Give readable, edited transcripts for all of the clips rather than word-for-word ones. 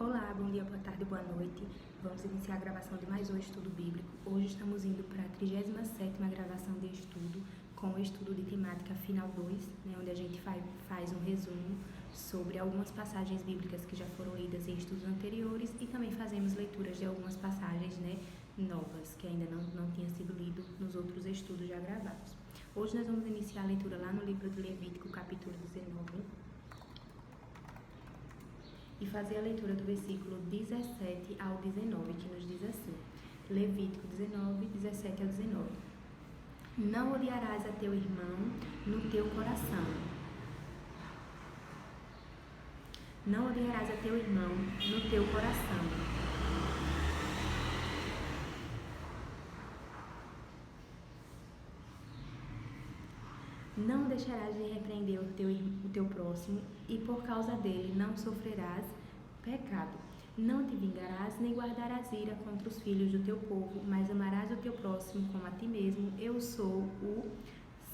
Olá, bom dia, boa tarde, boa noite. Vamos iniciar a gravação de mais um estudo bíblico. Hoje estamos indo para a 37ª gravação de estudo, com o estudo de temática final 2, onde a gente faz um resumo sobre algumas passagens bíblicas que já foram lidas em estudos anteriores e também fazemos leituras de algumas passagens novas, que ainda não tinham sido lido nos outros estudos já gravados. Hoje nós vamos iniciar a leitura lá no livro de Levítico, capítulo 19, e fazer a leitura do versículo 17 ao 19, que nos diz assim: Levítico 19, 17 ao 19. Não odiarás a teu irmão no teu coração. Não odiarás a teu irmão no teu coração. Não deixarás de repreender o teu próximo, e por causa dele não sofrerás pecado. Não te vingarás, nem guardarás ira contra os filhos do teu povo, mas amarás o teu próximo como a ti mesmo. Eu sou o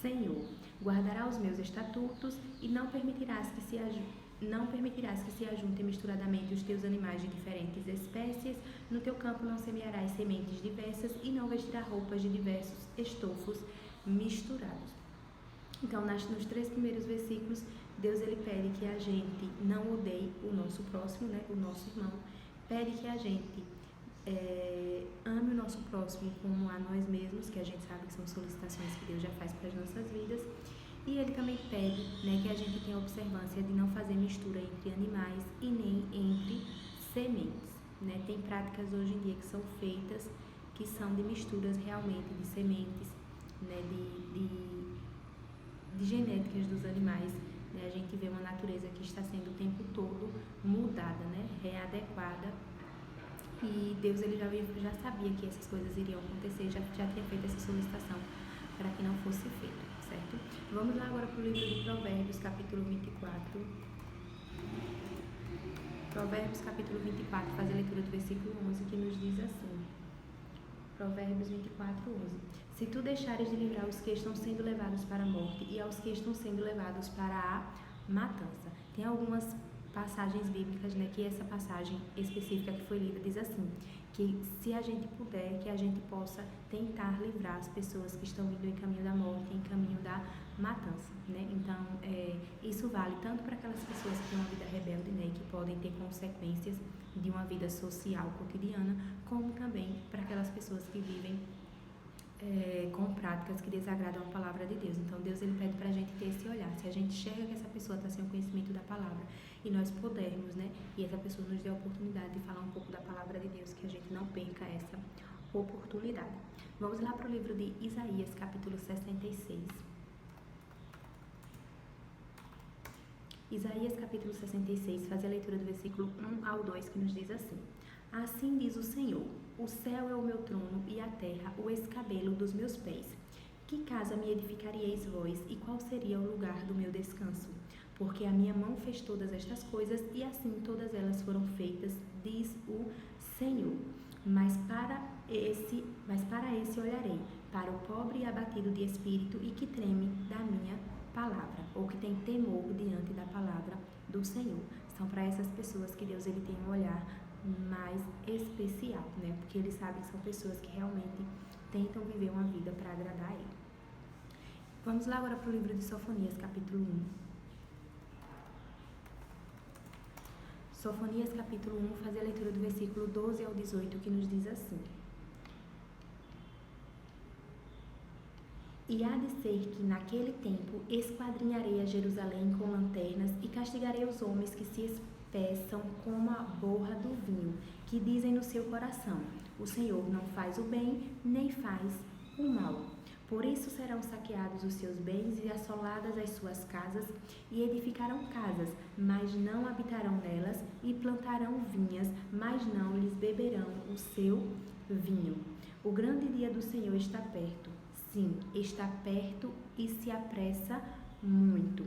Senhor. Guardarás os meus estatutos e não permitirás que se ajuntem misturadamente os teus animais de diferentes espécies. No teu campo não semearás sementes diversas e não vestirás roupas de diversos estofos misturados. Então, nos 3 primeiros versículos, Deus ele pede que a gente não odeie o nosso próximo, o nosso irmão. Pede que a gente ame o nosso próximo como a nós mesmos, que a gente sabe que são solicitações que Deus já faz para as nossas vidas. E ele também pede que a gente tenha observância de não fazer mistura entre animais e nem entre sementes. Tem práticas hoje em dia que são feitas, que são de misturas realmente de sementes, de genéticas dos animais. A gente vê uma natureza que está sendo o tempo todo mudada, readequada, e Deus ele já sabia que essas coisas iriam acontecer, já tinha feito essa solicitação para que não fosse feito, certo? Vamos lá agora para o livro de Provérbios, capítulo 24. Provérbios, capítulo 24, fazer a leitura do versículo 11, que nos diz assim: Provérbios 24, 11. Se tu deixares de livrar os que estão sendo levados para a morte e aos que estão sendo levados para a matança. Tem algumas passagens bíblicas, que essa passagem específica que foi lida diz assim, que se a gente puder, que a gente possa tentar livrar as pessoas que estão indo em caminho da morte, em caminho da matança, Então, isso vale tanto para aquelas pessoas que têm uma vida rebelde, que podem ter consequências de uma vida social cotidiana, como também para aquelas pessoas que vivem com práticas que desagradam a palavra de Deus. Então Deus ele pede para a gente ter esse olhar, se a gente enxerga que essa pessoa está sem o conhecimento da palavra e nós pudermos, e essa pessoa nos dê a oportunidade de falar um pouco da palavra de Deus, que a gente não perca essa oportunidade. Vamos lá para o livro de Isaías, capítulo 66. Isaías, capítulo 66, faz a leitura do versículo 1 ao 2, que nos diz assim: Assim diz o Senhor: o céu é o meu trono e a terra o escabelo dos meus pés. Que casa me edificaríeis vós, e qual seria o lugar do meu descanso? Porque a minha mão fez todas estas coisas, e assim todas elas foram feitas, diz o Senhor. Mas para esse olharei, para o pobre e abatido de espírito, e que treme da minha palavra, ou que tem temor diante da palavra do Senhor. São para essas pessoas que Deus ele tem um olhar mais especial, porque ele sabe que são pessoas que realmente tentam viver uma vida para agradar a ele. Vamos lá agora para o livro de Sofonias, capítulo 1. Sofonias, capítulo 1, fazer a leitura do versículo 12 ao 18, que nos diz assim: E há de ser que naquele tempo esquadrinharei a Jerusalém com lanternas e castigarei os homens que se espeçam como a borra do vinho, que dizem no seu coração: o Senhor não faz o bem, nem faz o mal. Por isso serão saqueados os seus bens e assoladas as suas casas, e edificarão casas, mas não habitarão nelas, e plantarão vinhas, mas não lhes beberão o seu vinho. O grande dia do Senhor está perto. Sim, está perto e se apressa muito.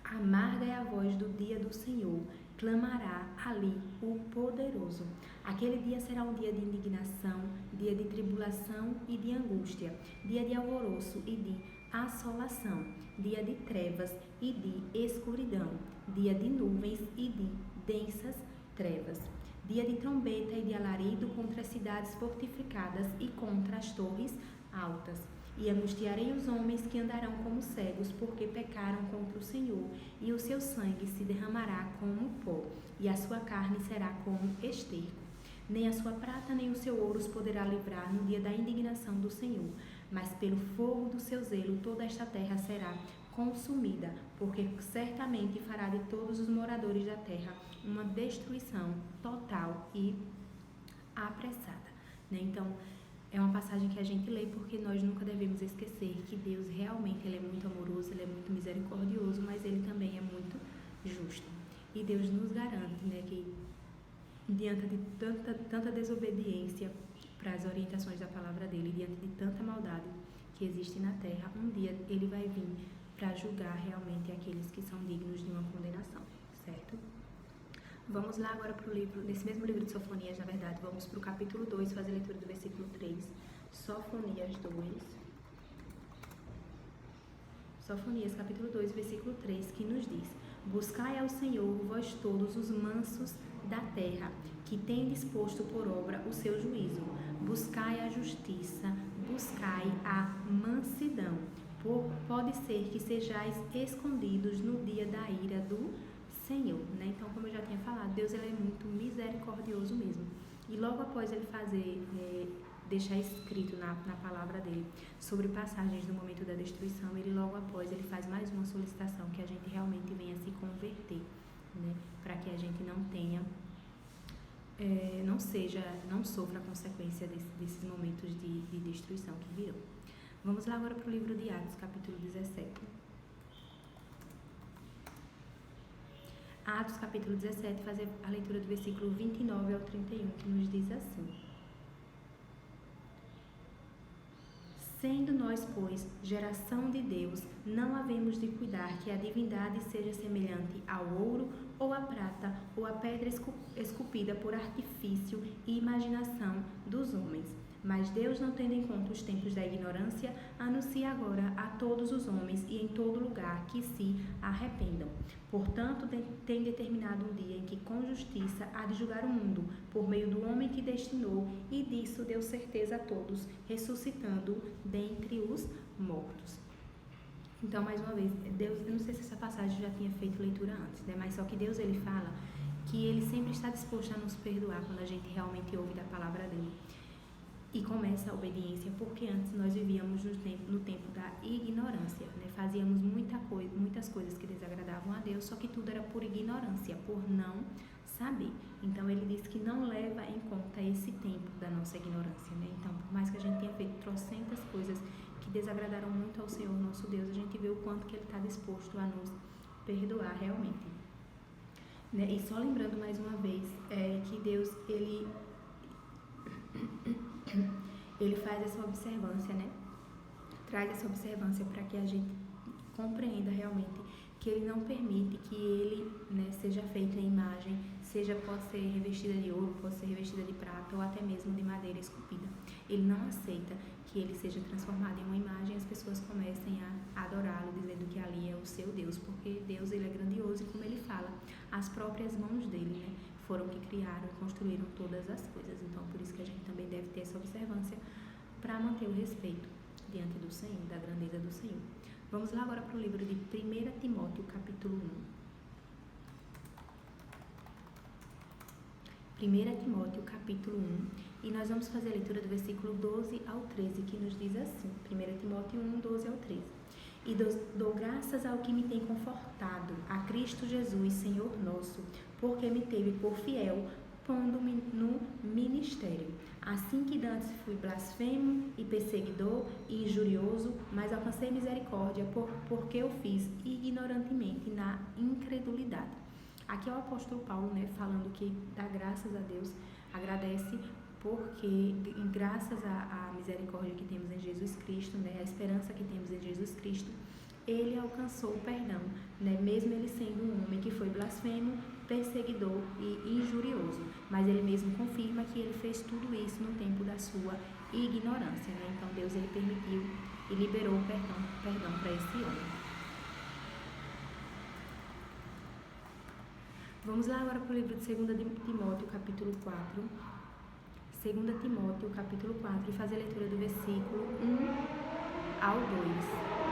Amarga é a voz do dia do Senhor, clamará ali o poderoso. Aquele dia será um dia de indignação, dia de tribulação e de angústia, dia de alvoroço e de assolação, dia de trevas e de escuridão, dia de nuvens e de densas trevas. Dia de trombeta e de alarido contra as cidades fortificadas e contra as torres altas. E angustiarei os homens que andarão como cegos, porque pecaram contra o Senhor, e o seu sangue se derramará como pó, e a sua carne será como esterco. Nem a sua prata nem o seu ouro os poderá livrar no dia da indignação do Senhor, mas pelo fogo do seu zelo toda esta terra será consumida, porque certamente fará de todos os moradores da terra uma destruição total e apressada. Então, é uma passagem que a gente lê porque nós nunca devemos esquecer que Deus realmente ele é muito amoroso, ele é muito misericordioso, mas ele também é muito justo. E Deus nos garante, que diante de tanta desobediência para as orientações da palavra dele, diante de tanta maldade que existe na terra, um dia ele vai vir para julgar realmente aqueles que são dignos de uma condenação, certo? Vamos lá agora para o livro, nesse mesmo livro de Sofonias, na verdade, vamos para o capítulo 2, fazer a leitura do versículo 3. Sofonias 2. Sofonias, capítulo 2, versículo 3, que nos diz: Buscai ao Senhor, vós todos os mansos da terra, que tem disposto por obra o seu juízo. Buscai a justiça, buscai a mansidão. Pode ser que sejais escondidos no dia da ira do Senhor, Então, como eu já tinha falado, Deus ele é muito misericordioso mesmo. E logo após ele deixar escrito na palavra dele sobre passagens do momento da destruição, ele logo após ele faz mais uma solicitação que a gente realmente venha se converter, Para que a gente não tenha, não sofra a consequência desses momentos de destruição que virão. Vamos lá agora para o livro de Atos, capítulo 17. Atos, capítulo 17, fazer a leitura do versículo 29 ao 31, que nos diz assim: Sendo nós, pois, geração de Deus, não havemos de cuidar que a divindade seja semelhante ao ouro, ou à prata, ou à pedra esculpida por artifício e imaginação dos homens. Mas Deus, não tendo em conta os tempos da ignorância, anuncia agora a todos os homens e em todo lugar que se arrependam. Portanto, tem determinado um dia em que com justiça há de julgar o mundo, por meio do homem que destinou, e disso deu certeza a todos, ressuscitando dentre os mortos. Então, mais uma vez, Deus, eu não sei se essa passagem já tinha feito leitura antes, Mas só que Deus, ele fala que ele sempre está disposto a nos perdoar quando a gente realmente ouve da palavra dele. E começa a obediência, porque antes nós vivíamos no tempo da ignorância, Fazíamos muitas coisas que desagradavam a Deus, só que tudo era por ignorância, por não saber. Então, ele diz que não leva em conta esse tempo da nossa ignorância, Então, por mais que a gente tenha feito trocentas coisas que desagradaram muito ao Senhor nosso Deus, a gente vê o quanto que ele está disposto a nos perdoar realmente. E só lembrando mais uma vez que Deus, ele faz essa observância, Traz essa observância para que a gente compreenda realmente que ele não permite que ele, seja feito em imagem, pode ser revestida de ouro, pode ser revestida de prata ou até mesmo de madeira esculpida. Ele não aceita que ele seja transformado em uma imagem e as pessoas comecem a adorá-lo, dizendo que ali é o seu Deus, porque Deus, ele é grandioso e, como ele fala, as próprias mãos dele, foram que criaram e construíram todas as coisas. Então, por isso que a gente também deve ter essa observância para manter o respeito diante do Senhor, da grandeza do Senhor. Vamos lá agora para o livro de 1 Timóteo, capítulo 1. 1 Timóteo, capítulo 1, e nós vamos fazer a leitura do versículo 12 ao 13, que nos diz assim, 1 Timóteo 1, 12 ao 13. E dou graças ao que me tem confortado, a Cristo Jesus, Senhor nosso, porque me teve por fiel, pondo-me no ministério. Assim que dantes fui blasfemo e perseguidor e injurioso, mas alcancei misericórdia porque eu fiz ignorantemente na incredulidade. Aqui é o apóstolo Paulo, falando que dá graças a Deus, agradece porque graças à misericórdia que temos em Jesus Cristo, a esperança que temos em Jesus Cristo, ele alcançou o perdão, mesmo ele sendo um homem que foi blasfemo, perseguidor e injurioso, mas ele mesmo confirma que ele fez tudo isso no tempo da sua ignorância, Então Deus, ele permitiu e liberou o perdão para esse homem. Vamos lá agora para o livro de 2 Timóteo, capítulo 4. 2 Timóteo, capítulo 4, e fazer a leitura do versículo 1 ao 2.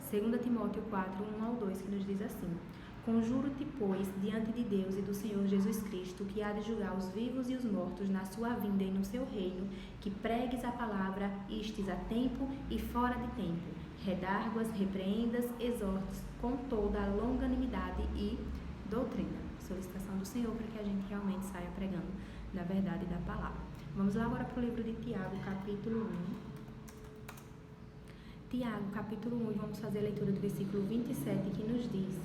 Segunda Timóteo 4, 1 ao 2, que nos diz assim: Conjuro-te, pois, diante de Deus e do Senhor Jesus Cristo, que há de julgar os vivos e os mortos na sua vinda e no seu reino, que pregues a palavra, istes a tempo e fora de tempo, redarguas, repreendas, exortes com toda a longanimidade e doutrina. Solicitação do Senhor para que a gente realmente saia pregando na verdade da palavra. Vamos lá agora para o livro de Tiago, capítulo 1. Tiago, capítulo 1, e vamos fazer a leitura do versículo 27, que nos diz: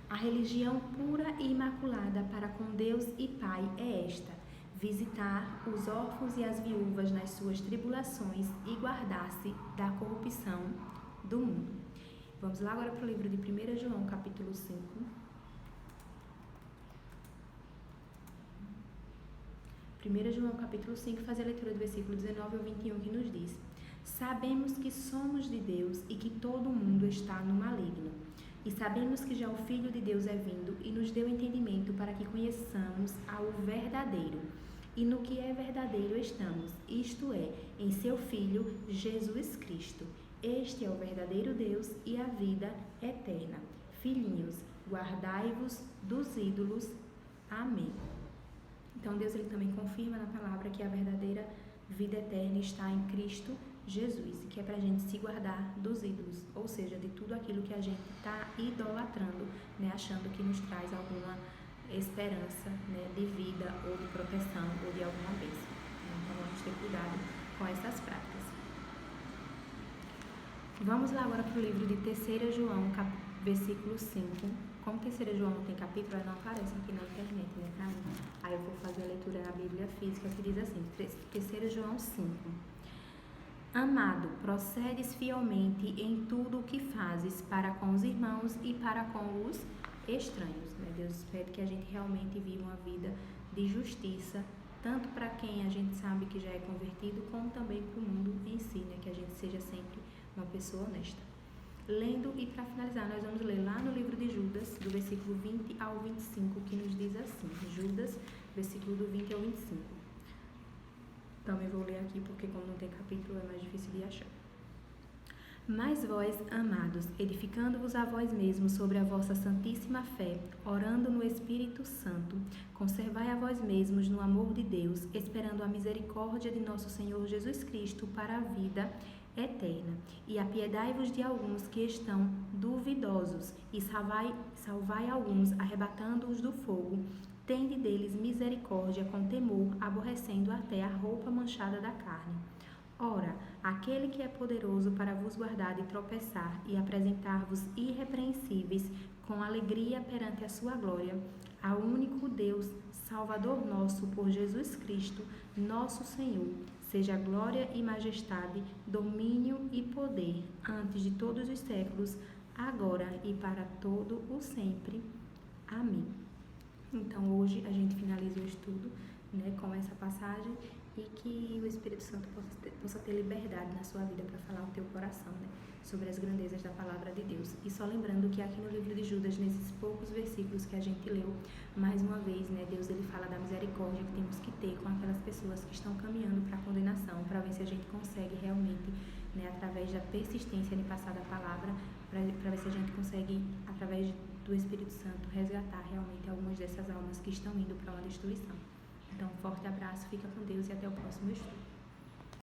A religião pura e imaculada para com Deus e Pai é esta: visitar os órfãos e as viúvas nas suas tribulações e guardar-se da corrupção do mundo. Vamos lá agora para o livro de 1 João, capítulo 5. 1 João, capítulo 5, fazer a leitura do versículo 19 ao 21, que nos diz: Sabemos que somos de Deus e que todo o mundo está no maligno. E sabemos que já o Filho de Deus é vindo e nos deu entendimento para que conheçamos ao verdadeiro. E no que é verdadeiro estamos, isto é, em seu Filho, Jesus Cristo. Este é o verdadeiro Deus e a vida eterna. Filhinhos, guardai-vos dos ídolos. Amém. Então, Deus ele também confirma na palavra que a verdadeira vida eterna está em Cristo Jesus, e que é para a gente se guardar dos ídolos, ou seja, de tudo aquilo que a gente está idolatrando, né, achando que nos traz alguma esperança, né, de vida ou de proteção ou de alguma bênção. Então vamos ter cuidado com essas práticas. Vamos lá agora para o livro de 3 João, versículo 5. Como 3 João não tem capítulo, não aparece aqui na internet, né, para mim. Aí eu vou fazer a leitura na Bíblia física, que diz assim, 3 João 5. Amado, procedes fielmente em tudo o que fazes para com os irmãos e para com os estranhos. Né? Deus pede que a gente realmente viva uma vida de justiça, tanto para quem a gente sabe que já é convertido, como também para o mundo em si, né? Que a gente seja sempre uma pessoa honesta. Lendo, e para finalizar, nós vamos ler lá no livro de Judas, do versículo 20 ao 25, que nos diz assim, Judas, versículo do 20 ao 25. Também vou ler aqui porque como não tem capítulo é mais difícil de achar. Mas vós, amados, edificando-vos a vós mesmos sobre a vossa santíssima fé, orando no Espírito Santo, conservai a vós mesmos no amor de Deus, esperando a misericórdia de nosso Senhor Jesus Cristo para a vida eterna. E apiedai-vos de alguns que estão duvidosos, e salvai alguns, arrebatando-os do fogo. Tende deles misericórdia com temor, aborrecendo até a roupa manchada da carne. Ora, aquele que é poderoso para vos guardar de tropeçar e apresentar-vos irrepreensíveis com alegria perante a sua glória, ao único Deus, Salvador nosso, por Jesus Cristo, nosso Senhor, seja glória e majestade, domínio e poder, antes de todos os séculos, agora e para todo o sempre. Amém. Então, hoje a gente finaliza o estudo, né, com essa passagem, e que o Espírito Santo possa ter liberdade na sua vida para falar o teu coração, né, sobre as grandezas da palavra de Deus. E só lembrando que aqui no livro de Judas, nesses poucos versículos que a gente leu, mais uma vez, né, Deus ele fala da misericórdia que temos que ter com aquelas pessoas que estão caminhando para a condenação, para ver se a gente consegue realmente, né, através da persistência de passar da palavra, para ver se a gente consegue, através do Espírito Santo, resgatar realmente algumas dessas almas que estão indo para uma destruição. Então, um forte abraço, fica com Deus e até o próximo estudo.